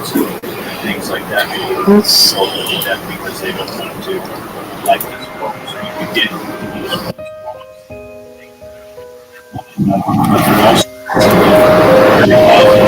kids and things like that. Maybe told them to death because they don't want to like this book. So you could get but you also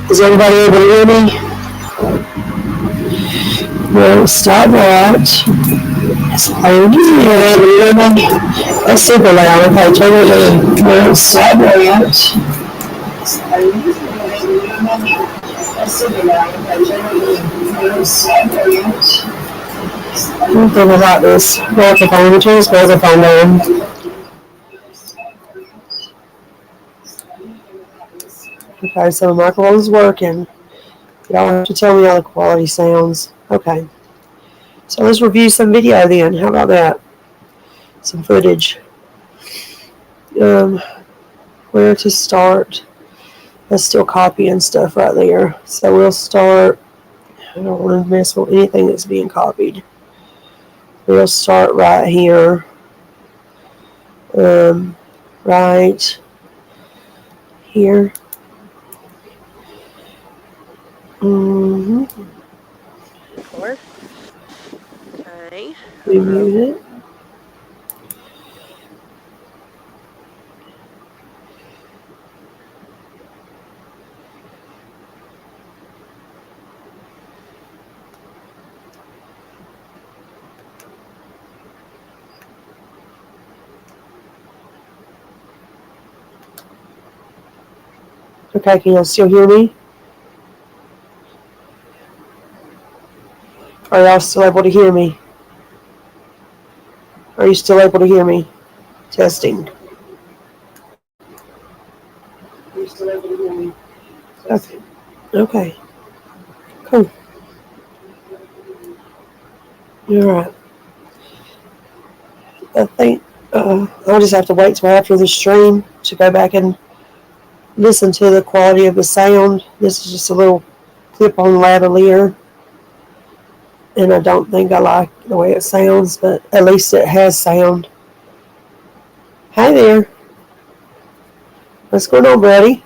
Is everybody able to hear me? No, stop that. It's loud. That's super loud. Okay, turn it down. No, stop that. It's loud. That's super loud. Okay, turn it down. No, stop that. I don't think about this microphone. Turn this microphone down. Okay, so the microphone's working. Y'all have to tell me how the quality sounds. Okay. So let's review some video then. How about that? Some footage. Where to start? That's still copying stuff right there. So we'll start. I don't want to mess with anything that's being copied. We'll start right here. Right here. Okay. We mute it. Okay, can y'all still hear me? Are y'all still able to hear me? Are you still able to hear me? Testing. Are you still able to hear me? Okay. Okay. Cool. All right. I think I'll just have to wait till after the stream to go back and listen to the quality of the sound. This is just a little clip on lavalier, and I don't think I like the way it sounds, but at least it has sound. Hi there. What's going on, buddy?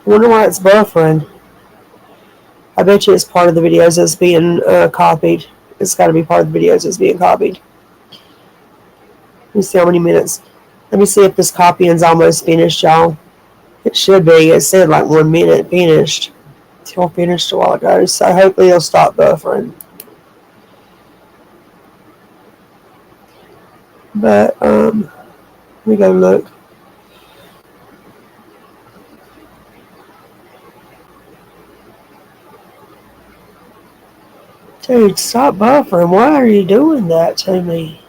I wonder why it's buffering. I bet you it's part of the videos that's being copied. It's got to be part of the videos that's being copied. Let me see how many minutes. Let me see if this copying's almost finished, y'all. It should be. It said like 1 minute finished. It's all finished a while ago, so hopefully it'll stop buffering. But let me go look. Dude, stop buffering. Why are you doing that to me?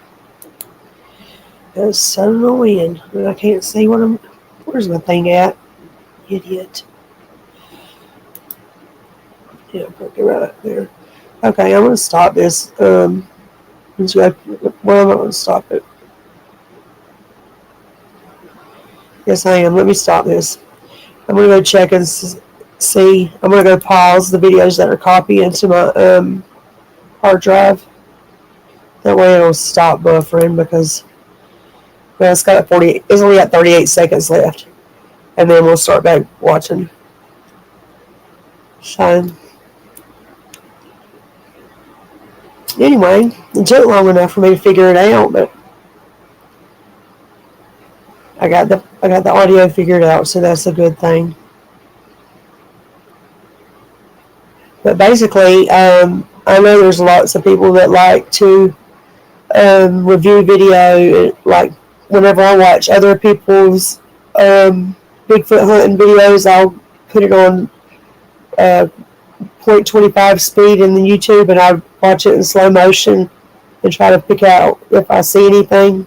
That's so annoying. I can't see what I'm. Where's my thing at? Idiot. Yeah, put it right up there. Okay, I'm gonna stop this. Let's go. Well, I'm not gonna stop it. Yes, I am. Let me stop this. I'm gonna go check and see. I'm gonna go pause the videos that are copied into my hard drive. That way it'll stop buffering because well, it's got 40. It's only got 38 seconds left, and then we'll start back watching. So anyway, it took long enough for me to figure it out, but I got the audio figured out, so that's a good thing. But basically, I know there's lots of people that like to review video. Like whenever I watch other people's Bigfoot hunting videos, I'll put it on uh, 0.25 speed in the YouTube, and I watch it in slow motion and try to pick out if I see anything.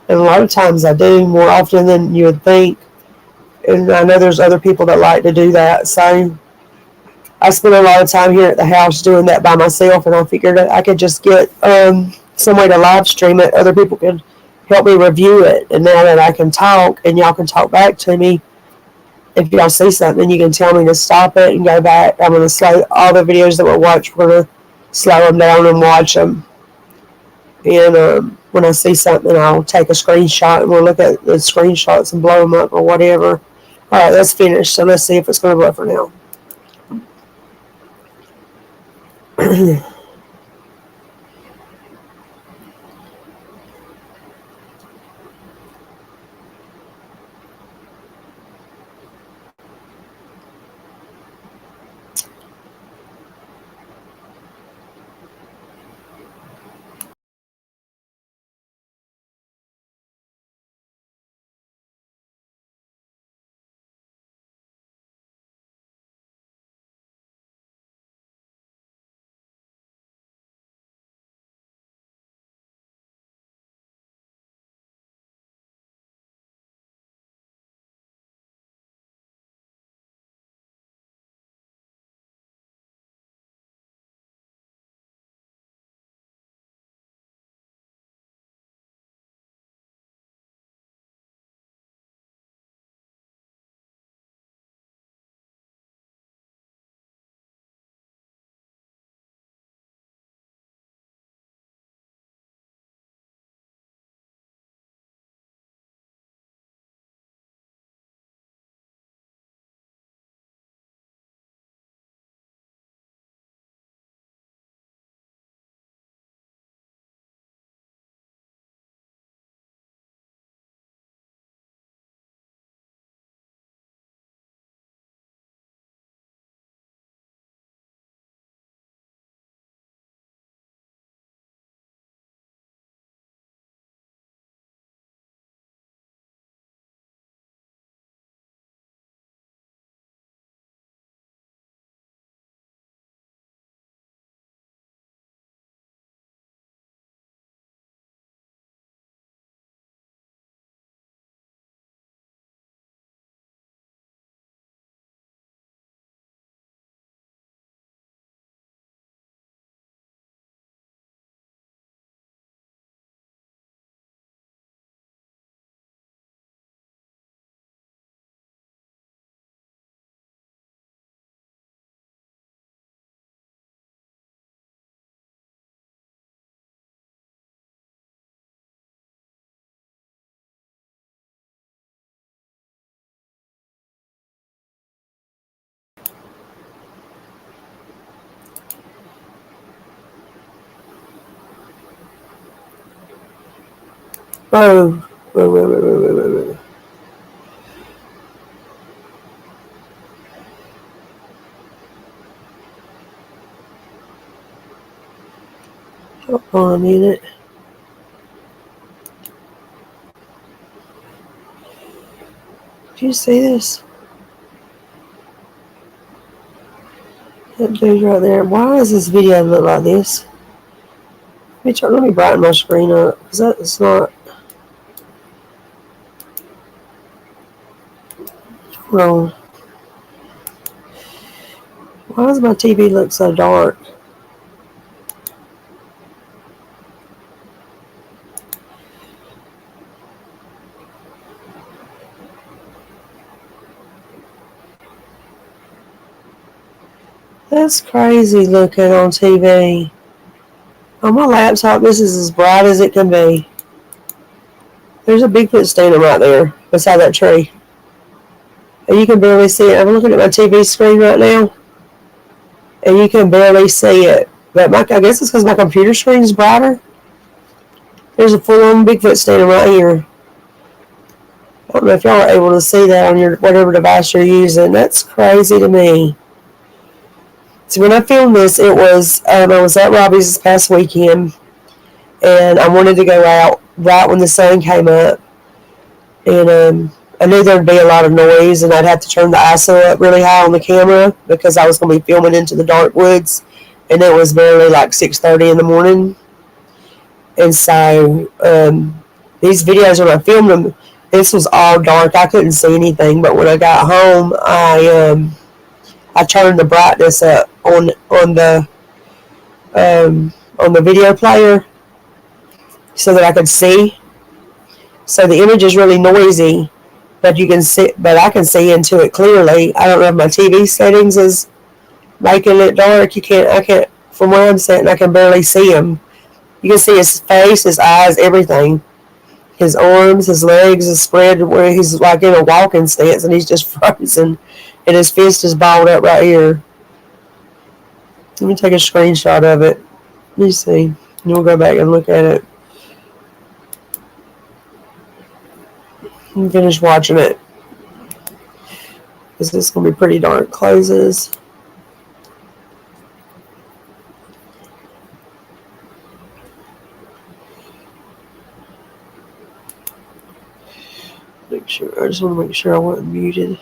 And a lot of times I do, more often than you would think. And I know there's other people that like to do that. So I spend a lot of time here at the house doing that by myself, and I figured that I could just get some way to live stream it. Other people could help me review it, and now that I can talk and y'all can talk back to me, if y'all see something, you can tell me to stop it and go back. I'm going to slow all the videos that we watch. We're going to slow them down and watch them. And when I see something, I'll take a screenshot and we'll look at the screenshots and blow them up or whatever. All right, that's finished. So let's see if it's going to buffer now. Oh, wait. Hold on a minute. Do you see this? That dude right there. Why does this video look like this? Let me brighten my screen up, because that's not. Hold on. Why does my TV look so dark? That's crazy looking on TV. On my laptop, this is as bright as it can be. There's a Bigfoot standing right there beside that tree. And you can barely see it. I'm looking at my TV screen right now, and you can barely see it. But I guess it's because my computer screen is brighter. There's a full-on Bigfoot standing right here. don't know if y'all are able to see that on your whatever device you're using. That's crazy to me. So when I filmed this, I was at Robbie's this past weekend, and I wanted to go out right when the sun came up, and I knew there'd be a lot of noise, and I'd have to turn the ISO up really high on the camera because I was going to be filming into the dark woods, and it was barely like 6:30 in the morning. And so these videos, when I filmed them, this was all dark. I couldn't see anything. But when I got home, I turned the brightness up on the video player so that I could see. So the image is really noisy, but you can see. But I can see into it clearly. I don't know if my TV settings is making it dark. I can't. From where I'm sitting, I can barely see him. You can see his face, his eyes, everything. His arms, his legs is spread where he's like in a walking stance, and he's just frozen, and his fist is balled up right here. Let me take a screenshot of it. Let me see. And we'll go back and look at it. And finish watching it. Because this is going to be pretty dark. Closes. I just want to make sure I wasn't muted.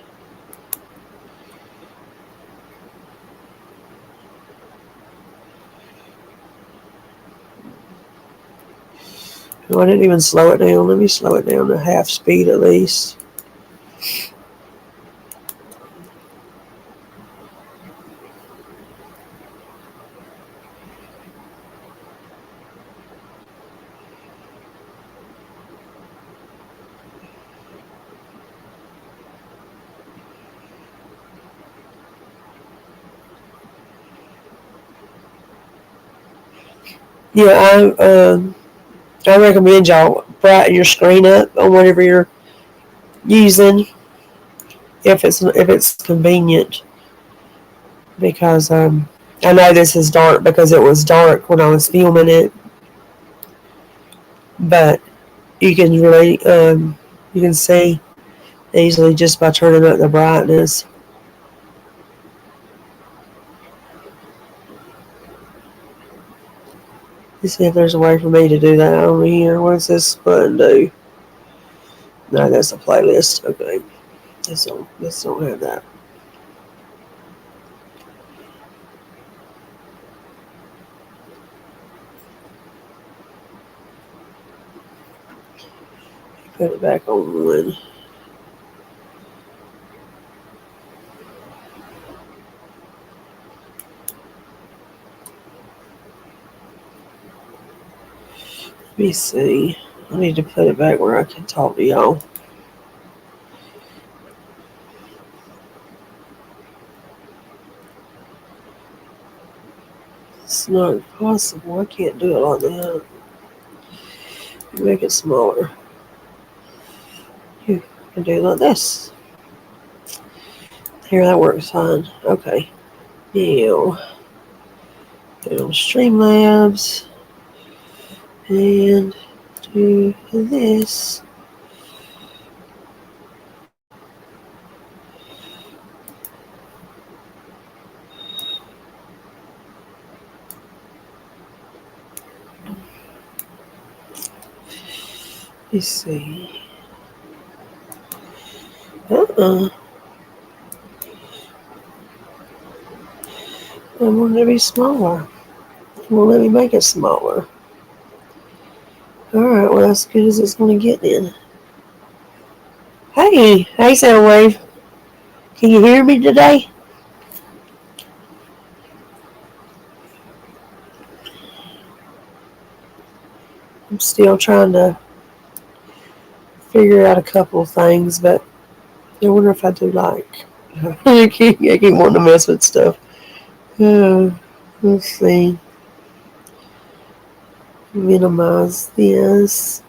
No, I didn't even slow it down. Let me slow it down to half speed at least. Yeah, I recommend y'all brighten your screen up on whatever you're using, if it's convenient, because I know this is dark because it was dark when I was filming it, but you can really you can see easily just by turning up the brightness. Let's see if there's a way for me to do that over here. What does this button do? No, that's a playlist. Okay. Let's don't have that. Put it back on one. Let me see. I need to put it back where I can talk to y'all. It's not possible. I can't do it like that. Make it smaller. You can do it like this. Here, that works fine. Okay. Now, go on Streamlabs and do this. Let's see. I want it to be smaller. Well, let me make it smaller. Alright, well, that's as good as it's going to get then. Hey, Soundwave. Can you hear me today? I'm still trying to figure out a couple of things, but I wonder if I do like. I keep wanting to mess with stuff. Let's see. Minimize this.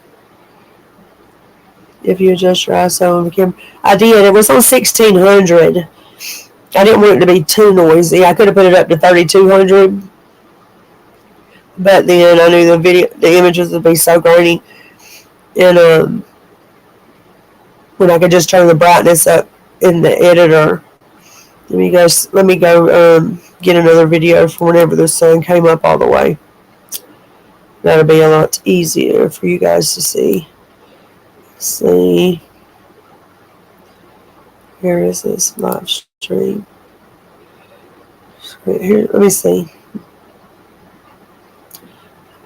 If you adjust your ISO on the camera. I did. It was on 1600. I didn't want it to be too noisy. I could have put it up to 3200. But then I knew the images would be so grainy. And when I could just turn the brightness up in the editor. Let me go get another video for whenever the sun came up all the way. That'll be a lot easier for you guys to see. Let's see. Here is this live stream. Here, let me see.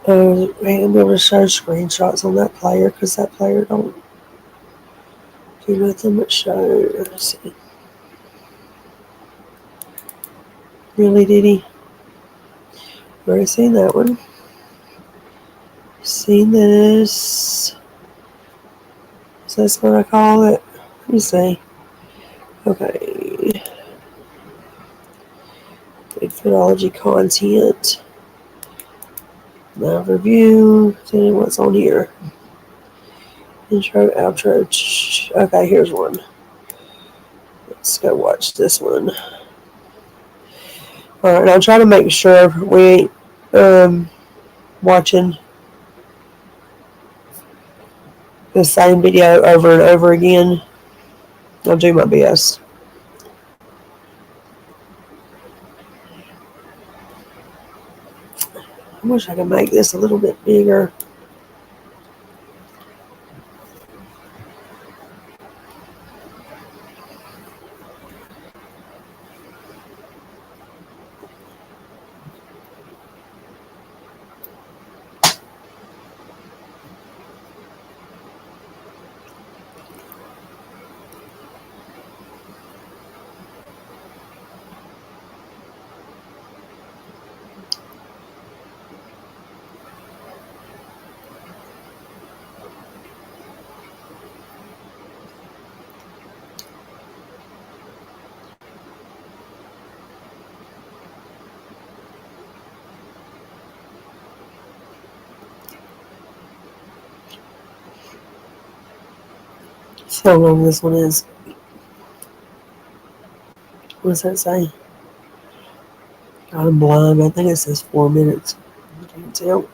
I'm able to show screenshots on that player because that player don't do nothing but show. Let's see. Really, did he? Already seen that one. Seen this. Is this what I call it? Let me see. Okay. Bigfootology content. Live review. See what's on here. Intro, outro. Okay, here's one. Let's go watch this one. Alright, I'll try to make sure we ain't watching the same video over and over again. I'll do my best. I wish I could make this a little bit bigger. See how long this one is. What does that say? I'm blind. I think it says 4 minutes. I can't tell.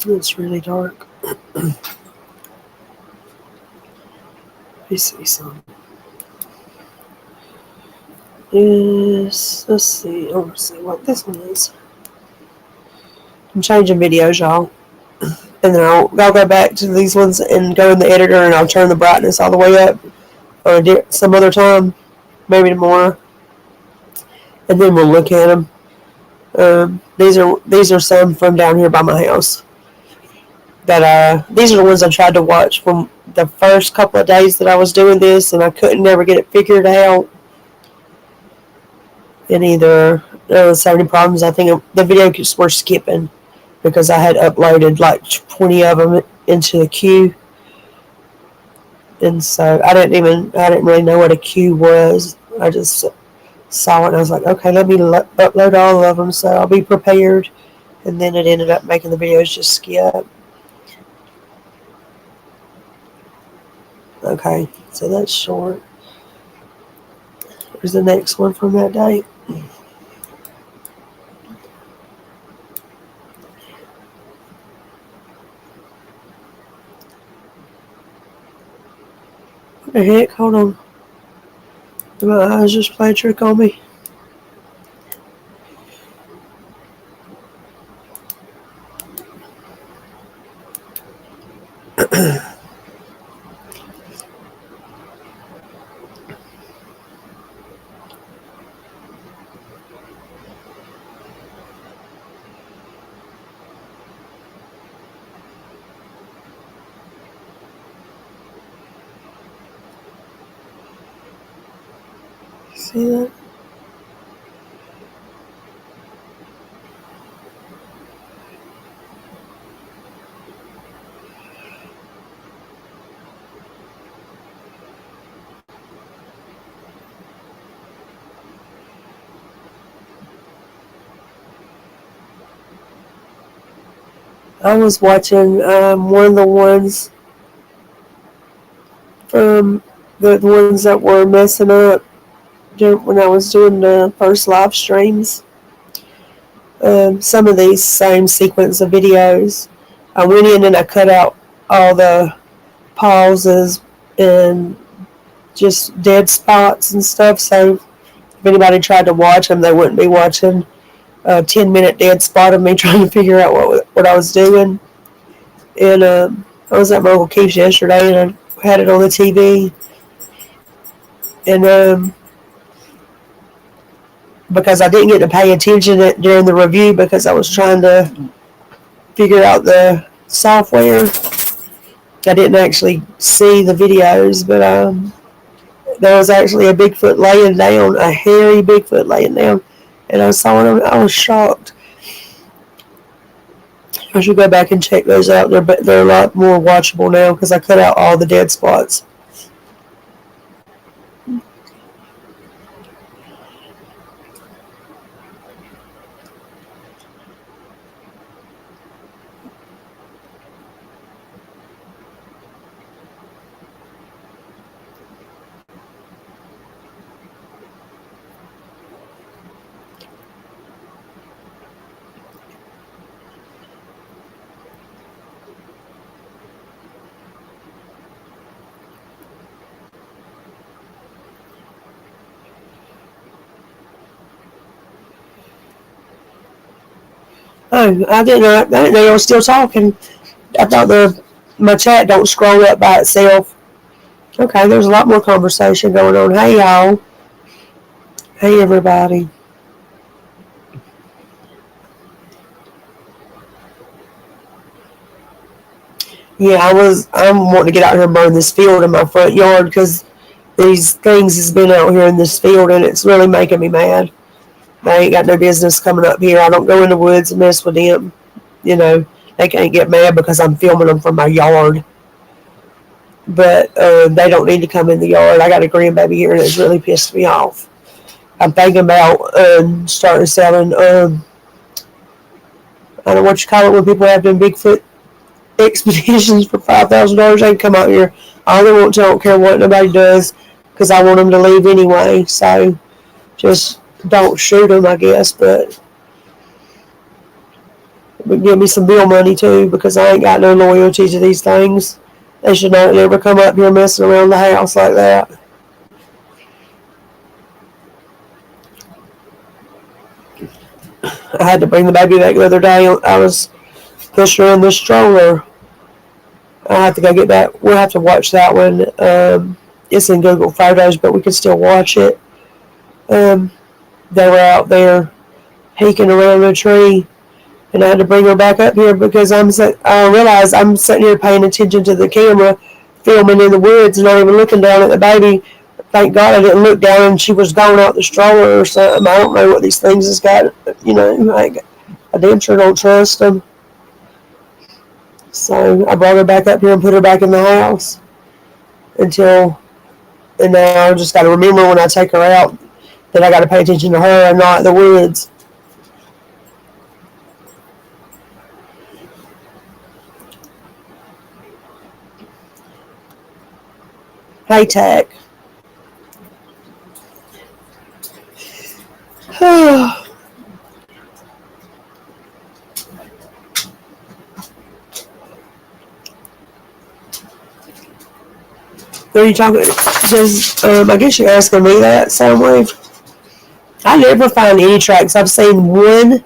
It's really dark. Let me see some. Yes, let's see. Oh, let's see what this one is. I'm changing videos, y'all. And then I'll go back to these ones and go in the editor and I'll turn the brightness all the way up or some other time, maybe tomorrow. And then we'll look at them. These are some from down here by my house. But these are the ones I tried to watch from the first couple of days that I was doing this, and I couldn't never get it figured out. And either there was so many problems. I think the videos were skipping because I had uploaded like 20 of them into the queue, and so I didn't really know what a queue was. I just saw it and I was like, okay, let me upload all of them so I'll be prepared. And then it ended up making the videos just skip. Okay, so that's short. Here's the next one from that day. What the heck? Hold on. Did my eyes just play a trick on me? See that? I was watching one of the ones from the ones that were messing up when I was doing the first live streams. Some of these same sequence of videos, I went in and I cut out all the pauses and just dead spots and stuff. So if anybody tried to watch them, they wouldn't be watching a 10-minute dead spot of me trying to figure out what I was doing. And I was at my Uncle Keith's yesterday and I had it on the TV. And because I didn't get to pay attention during the review because I was trying to figure out the software, I didn't actually see the videos, but there was actually a Bigfoot laying down, a hairy Bigfoot laying down, and I saw it. I was shocked. I should go back and check those out. They're a lot more watchable now because I cut out all the dead spots. Oh, I didn't know you were still talking. I thought my chat don't scroll up by itself. Okay, there's a lot more conversation going on. Hey, y'all. Hey, everybody. Yeah, I'm wanting to get out here and burn this field in my front yard because these things has been out here in this field and it's really making me mad. They ain't got no business coming up here. I don't go in the woods and mess with them. You know, they can't get mad because I'm filming them from my yard. But they don't need to come in the yard. I got a grandbaby here and it's really pissed me off. I'm thinking about starting selling, I don't know what you call it when people have them Bigfoot expeditions for $5,000. They can come out here all they want to. I don't care what nobody does because I want them to leave anyway. So just don't shoot them, I guess. But give me some bill money too because I ain't got no loyalty to these things. They should not ever come up here messing around the house like that. I had to bring the baby back the other day. I was pushing her in the stroller. I have to go get that. We'll have to watch that one. It's in Google Photos, but we can still watch it. They were out there peeking around the tree, and I had to bring her back up here because I realized I'm sitting here paying attention to the camera, filming in the woods, and not even looking down at the baby. Thank God I didn't look down and she was going out the stroller or something. I don't know what these things has got. You know, I damn sure don't trust them. So I brought her back up here and put her back in the house and now I just got to remember when I take her out that I got to pay attention to her and not the woods. Hey, Tech. Are you talking? I guess you're asking me that, Soundwave. I never find any tracks. I've seen one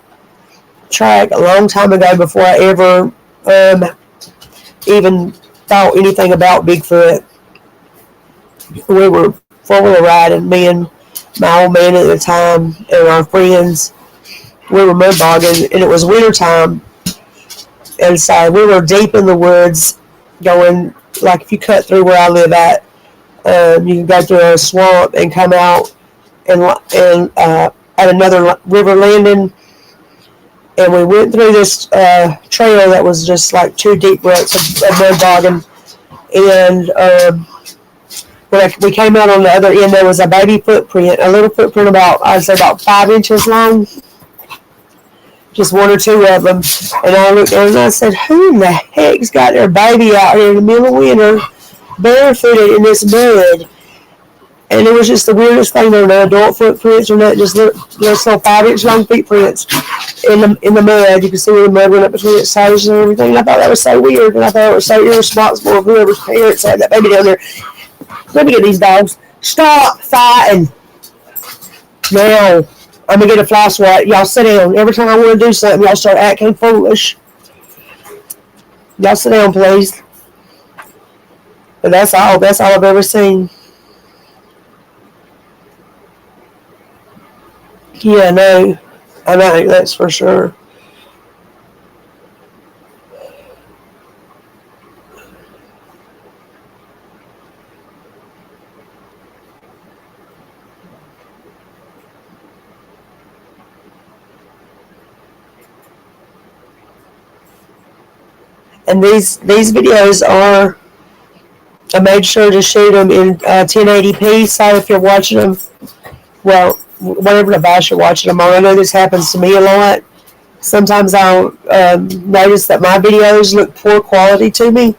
track a long time ago before I ever even thought anything about Bigfoot. We were 4-wheeler riding, me and my old man at the time and our friends. We were mud bogging, and it was winter time, and so we were deep in the woods going, like if you cut through where I live at, you can go through a swamp and come out and at another river landing, and we went through this trail that was just like 2 deep ruts of mud bogging, and when we came out on the other end, there was a baby footprint, a little footprint I'd say about 5 inches long, just one or two of them. And I looked down and I said, who in the heck's got their baby out here in the middle of winter, barefooted in this mud? And it was just the weirdest thing. There were no adult footprints or not, just little 5 inch long footprints in the mud. You could see where the mud went up between its toes and everything. And I thought that was so weird, and I thought it was so irresponsible of whoever's parents had that baby down there. Let me get these dogs. Stop fighting. Now, I'm going to get a fly swat. Y'all sit down. Every time I want to do something, y'all start acting foolish. Y'all sit down, please. But that's all. That's all I've ever seen. Yeah, no. I know, that's for sure. And these videos are, I made sure to shoot them in 1080p. So if you're watching them, well, whatever device you're watching them on, I know this happens to me a lot. Sometimes I'll notice that my videos look poor quality to me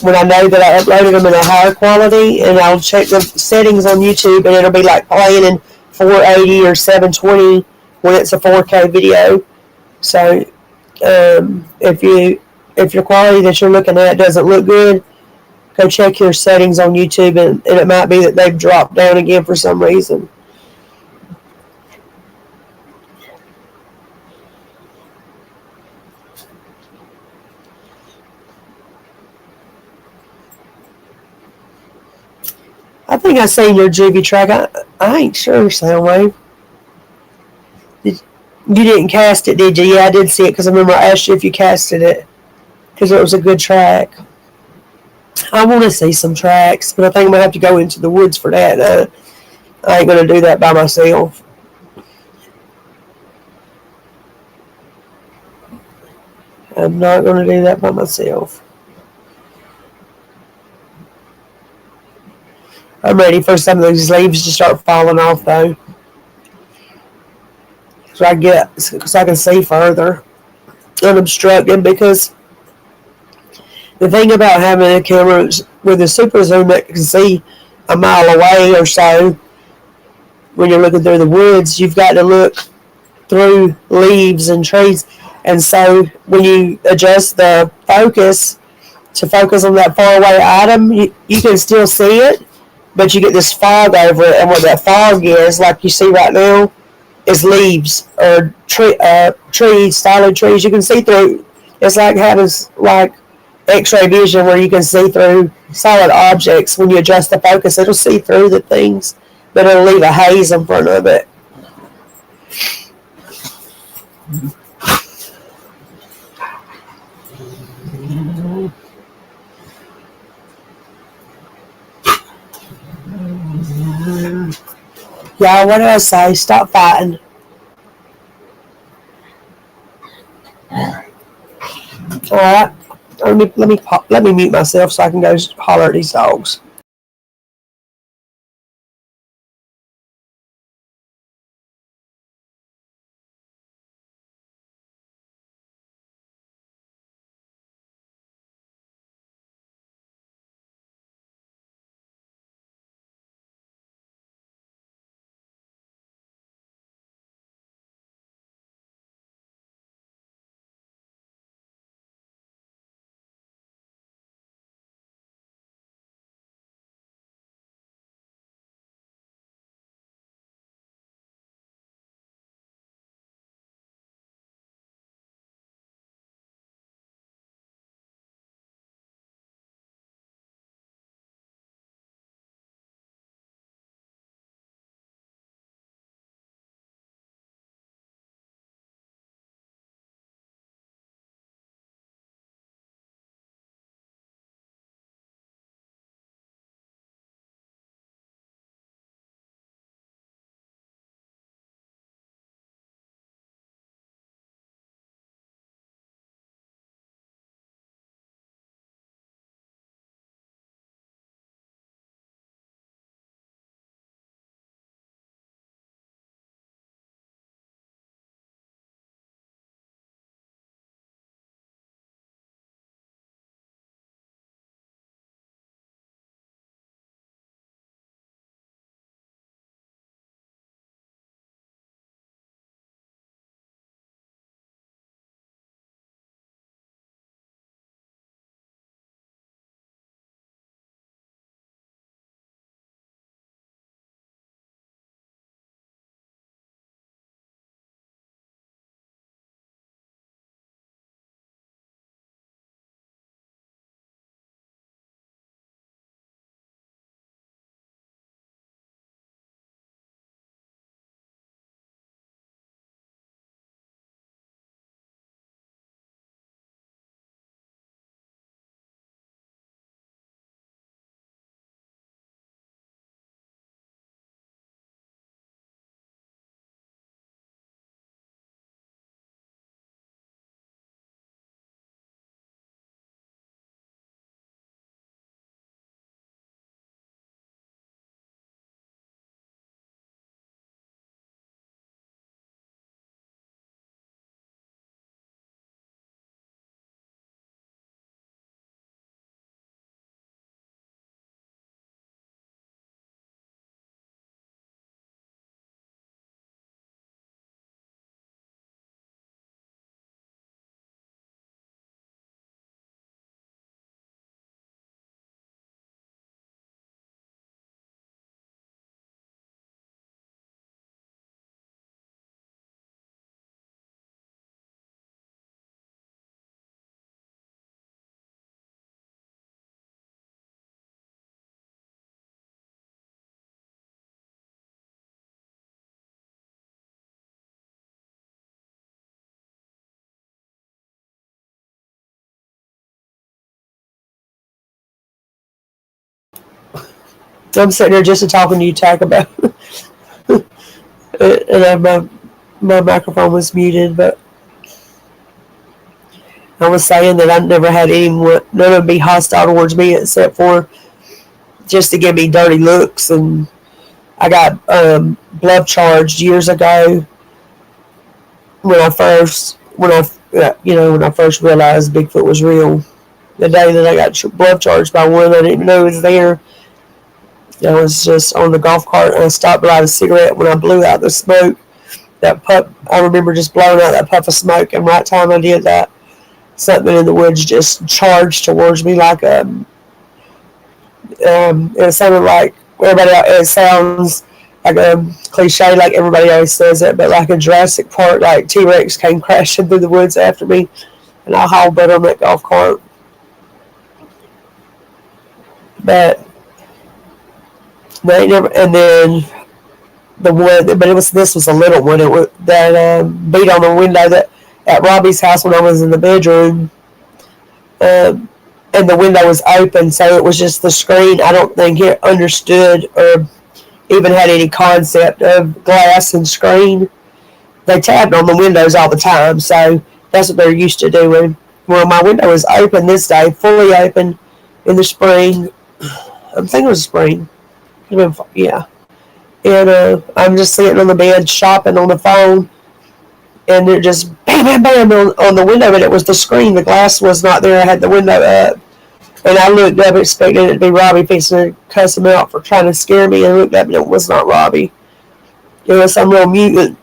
when I know that I uploaded them in a higher quality, and I'll check the settings on YouTube, and it'll be like playing in 480 or 720 when it's a 4K video. So if your quality that you're looking at doesn't look good, go check your settings on YouTube, and it might be that they've dropped down again for some reason. I think I seen your juvie track. I ain't sure, Soundwave. You didn't cast it, did you? Yeah, I did see it because I remember I asked you if you casted it because it was a good track. I want to see some tracks, but I think I'm going to have to go into the woods for that. I ain't going to do that by myself. I'm not going to do that by myself. I'm ready for some of these leaves to start falling off, though, so I can see further unobstructed. Because the thing about having a camera with a super zoom that can see a mile away or so, when you're looking through the woods, you've got to look through leaves and trees. And so when you adjust the focus to focus on that far away item, you can still see it, but you get this fog over it. And what that fog is, like you see right now, is leaves or trees, solid trees. You can see through. It's like having like X-ray vision where you can see through solid objects. When you adjust the focus, it'll see through the things, but it'll leave a haze in front of it. Y'all, what did I say? Stop fighting. All right. Let me mute myself so I can go holler at these dogs. I'm sitting there just talking to you, Tack, about, and my microphone was muted, but I was saying that I never had anyone, none of them be hostile towards me except for just to give me dirty looks. And I got bluff charged years ago when I first realized Bigfoot was real. The day that I got bluff charged by one I didn't even know was there. I was just on the golf cart and I stopped to light a cigarette when I blew out the smoke. That puff, I remember just blowing out that puff of smoke, and right time I did that, something in the woods just charged towards me like it sounded like everybody. It sounds like a cliche, like everybody always says it, but like a Jurassic Park, like T-Rex came crashing through the woods after me, and I hauled butt on that golf cart. But they never. And then the one, but this was a little one. It was that beat on the window that at Robbie's house when I was in the bedroom. And the window was open, so it was just the screen. I don't think it understood or even had any concept of glass and screen. They tapped on the windows all the time, so that's what they're used to doing. Well, my window was open this day, fully open in the spring. I'm thinking it was spring. Yeah. And I'm just sitting on the bed shopping on the phone, and it just bam, bam, bam on the window, and it was the screen. The glass was not there. I had the window up. And I looked up expecting it to be Robbie fixing to cuss him out for trying to scare me, and looked up and it was not Robbie. It was some real mutant.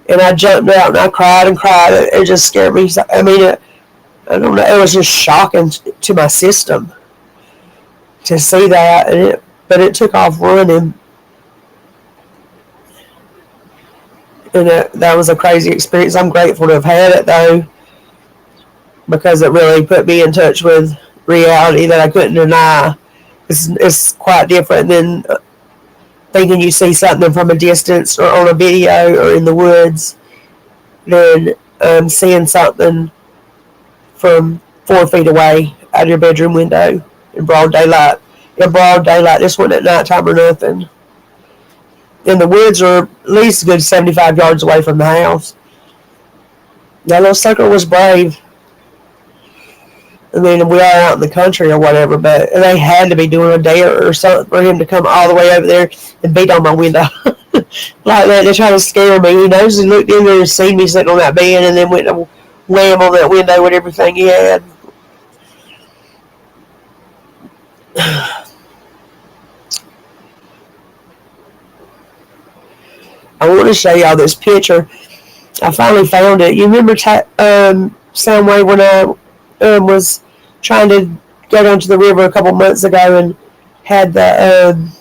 And I jumped out and I cried and cried. It just scared me. I mean, I don't know. It was just shocking to my system to see that. But it took off running. And that was a crazy experience. I'm grateful to have had it, though, because it really put me in touch with reality that I couldn't deny. It's quite different than thinking you see something from a distance or on a video or in the woods than seeing something from 4 feet away out of your bedroom window in broad daylight. This wasn't at nighttime or nothing. And the woods are at least a good 75 yards away from the house. That little sucker was brave. I mean, we are out in the country or whatever, but they had to be doing a dare or something for him to come all the way over there and beat on my window. Like that, they're trying to scare me. He knows he looked in there and seen me sitting on that bed and then went to wham on that window with everything he had. I want to show y'all this picture. I finally found it. You remember Soundwave when I was trying to go down to the river a couple months ago and had the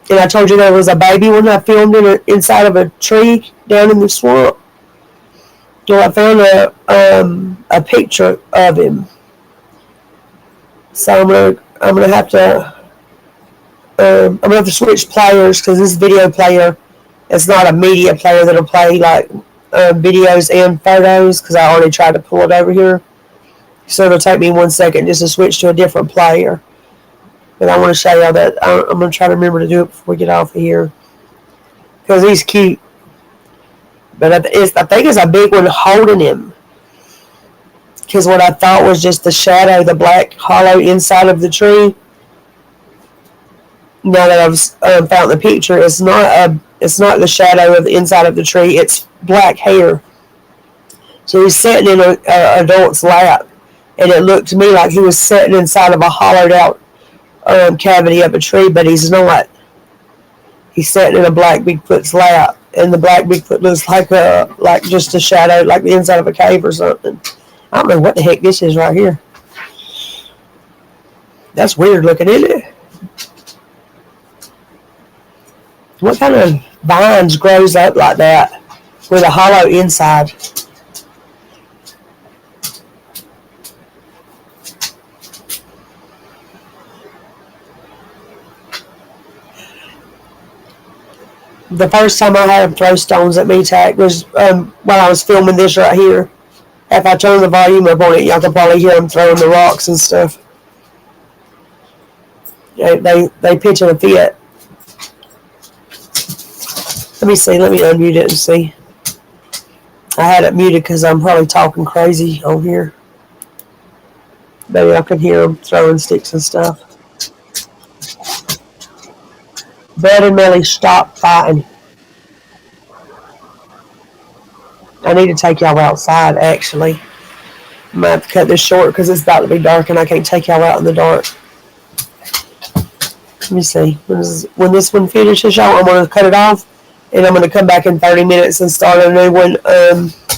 and I told you there was a baby when I filmed inside of a tree down in the swamp. Well, I found a picture of him. So I'm gonna have to switch players because this video player is not a media player that'll play like videos and photos because I already tried to pull it over here. So it'll take me 1 second just to switch to a different player. But I want to show y'all that. I'm going to try to remember to do it before we get off of here. Because he's cute. But I think it's a big one holding him. Because what I thought was just the shadow, the black hollow inside of the tree. Now that I've found the picture, it's not the shadow of the inside of the tree. It's black hair. So he's sitting in an adult's lap. And it looked to me like he was sitting inside of a hollowed out cavity of a tree, but he's not. He's sitting in a black Bigfoot's lap, and the black Bigfoot looks like just a shadow, like the inside of a cave or something. I don't know what the heck this is right here. That's weird looking, isn't it? What kind of vines grows up like that with a hollow inside? The first time I had him throw stones at me, Tack, was while I was filming this right here. If I turn the volume up on it, y'all can probably hear him throwing the rocks and stuff. They pitching a fit. Let me see. Let me unmute it and see. I had it muted because I'm probably talking crazy on here. Maybe I can hear them throwing sticks and stuff. Bud and Melly, stop fighting. I need to take y'all outside, actually. I'm going to have to cut this short because it's about to be dark and I can't take y'all out in the dark. Let me see. When this one finishes, y'all, I'm going to cut it off. And I'm going to come back in 30 minutes and start a new one.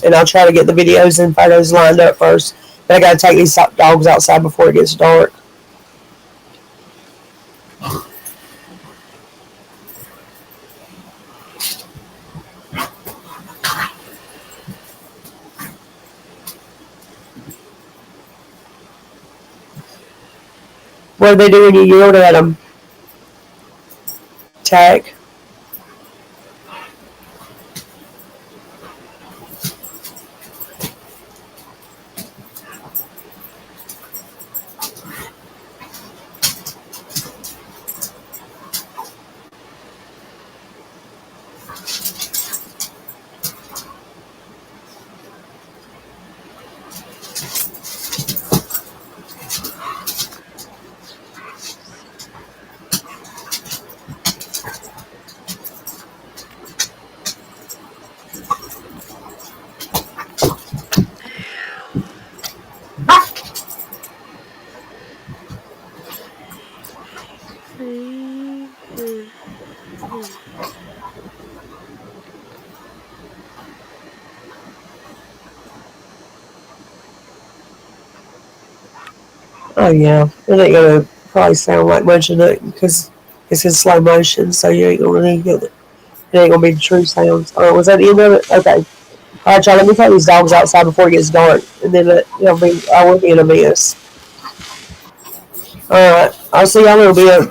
And I'll try to get the videos and photos lined up first. But I got to take these dogs outside before it gets dark. What do they do when you yelled at them? Attack. Oh yeah, it ain't gonna probably sound like much of it because it's in slow motion, so you ain't gonna really get it. It ain't gonna be the true sounds. Was that the end of it? Okay. All right, y'all. Let me take these dogs outside before it gets dark, and then I will be in a mess. All right, I'll see y'all in a bit.